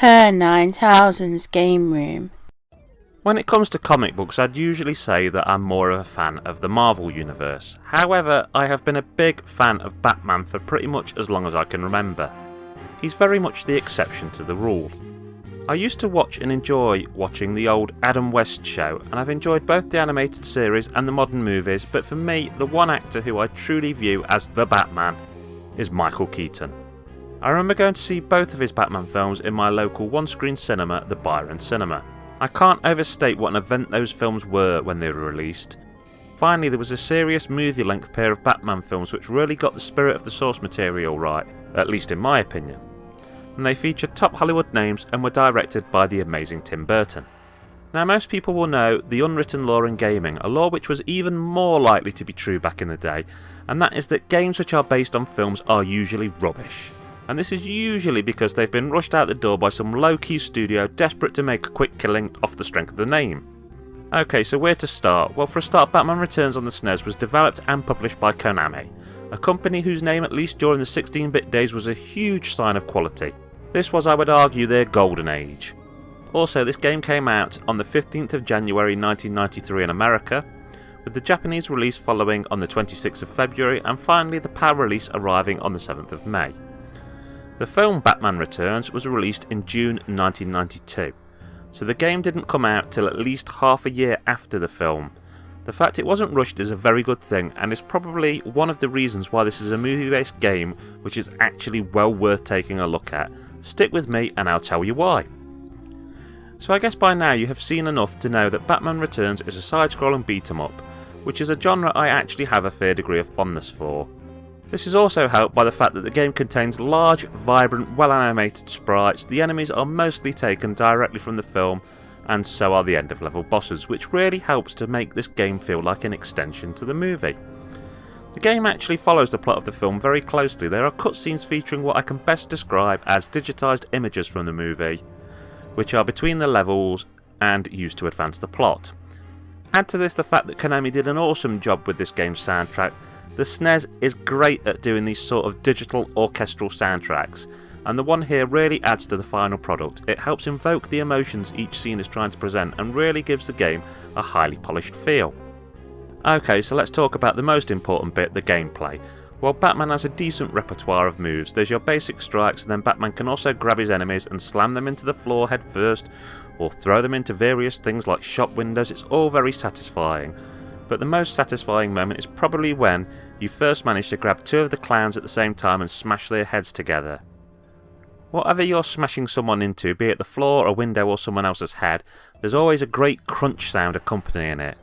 Per 9000's Game Room. When it comes to comic books, I'd usually say that I'm more of a fan of the Marvel Universe. However, I have been a big fan of Batman for pretty much as long as I can remember. He's very much the exception to the rule. I used to watch and enjoy watching the old Adam West show, and I've enjoyed both the animated series and the modern movies, but for me, the one actor who I truly view as the Batman is Michael Keaton. I remember going to see both of his Batman films in my local one-screen cinema, the Byron Cinema. I can't overstate what an event those films were when they were released. Finally, there was a serious movie-length pair of Batman films which really got the spirit of the source material right, at least in my opinion. And they featured top Hollywood names and were directed by the amazing Tim Burton. Now, most people will know the unwritten law in gaming, a law which was even more likely to be true back in the day, and that is that games which are based on films are usually rubbish. And this is usually because they've been rushed out the door by some low-key studio desperate to make a quick killing off the strength of the name. Okay, so where to start? Well, for a start, Batman Returns on the SNES was developed and published by Konami, a company whose name, at least during the 16-bit days, was a huge sign of quality. This was, I would argue, their golden age. Also, this game came out on the 15th of January 1993 in America, with the Japanese release following on the 26th of February, and finally the PAL release arriving on the 7th of May. The film Batman Returns was released in June 1992, so the game didn't come out till at least half a year after the film. The fact it wasn't rushed is a very good thing, and is probably one of the reasons why this is a movie-based game which is actually well worth taking a look at. Stick with me and I'll tell you why. So I guess by now you have seen enough to know that Batman Returns is a side-scrolling beat-em-up, which is a genre I actually have a fair degree of fondness for. This is also helped by the fact that the game contains large, vibrant, well-animated sprites. The enemies are mostly taken directly from the film, and so are the end-of-level bosses, which really helps to make this game feel like an extension to the movie. The game actually follows the plot of the film very closely. There are cutscenes featuring what I can best describe as digitised images from the movie, which are between the levels and used to advance the plot. Add to this the fact that Konami did an awesome job with this game's soundtrack. The SNES is great at doing these sort of digital orchestral soundtracks, and the one here really adds to the final product. It helps invoke the emotions each scene is trying to present and really gives the game a highly polished feel. Okay, so let's talk about the most important bit, the gameplay. While Batman has a decent repertoire of moves, there's your basic strikes, and then Batman can also grab his enemies and slam them into the floor head first, or throw them into various things like shop windows. It's all very satisfying. But the most satisfying moment is probably when you first manage to grab two of the clowns at the same time and smash their heads together. Whatever you're smashing someone into, be it the floor, a window or someone else's head, there's always a great crunch sound accompanying it.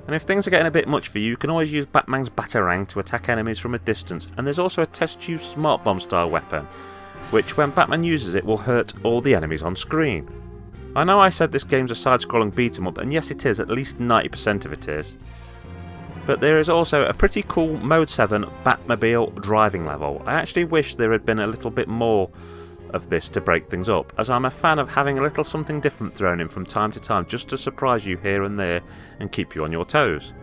And if things are getting a bit much for you, you can always use Batman's Batarang to attack enemies from a distance, and there's also a test tube smart bomb style weapon, which when Batman uses it will hurt all the enemies on screen. I know I said this game's a side-scrolling beat-em-up, and yes it is, at least 90% of it is. But there is also a pretty cool Mode 7 Batmobile driving level. I actually wish there had been a little bit more of this to break things up, as I'm a fan of having a little something different thrown in from time to time just to surprise you here and there and keep you on your toes.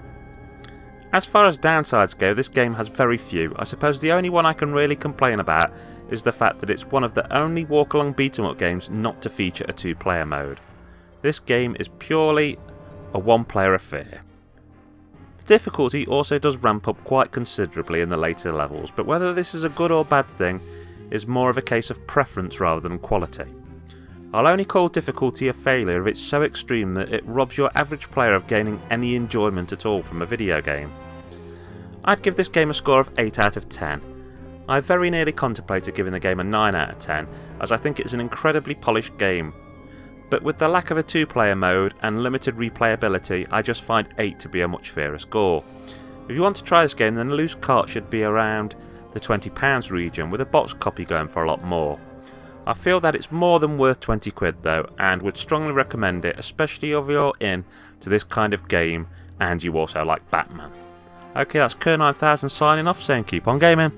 As far as downsides go, this game has very few. I suppose the only one I can really complain about is the fact that it's one of the only walk-along beat-em-up games not to feature a two-player mode. This game is purely a one-player affair. The difficulty also does ramp up quite considerably in the later levels, but whether this is a good or bad thing is more of a case of preference rather than quality. I'll only call difficulty a failure if it's so extreme that it robs your average player of gaining any enjoyment at all from a video game. I'd give this game a score of 8 out of 10. I very nearly contemplated giving the game a 9 out of 10, as I think it's an incredibly polished game. But with the lack of a two-player mode and limited replayability, I just find 8 to be a much fairer score. If you want to try this game, then a loose cart should be around the £20 region, with a box copy going for a lot more. I feel that it's more than worth 20 quid though, and would strongly recommend it, especially if you're in to this kind of game and you also like Batman. Okay, that's Kerr9000 signing off saying keep on gaming.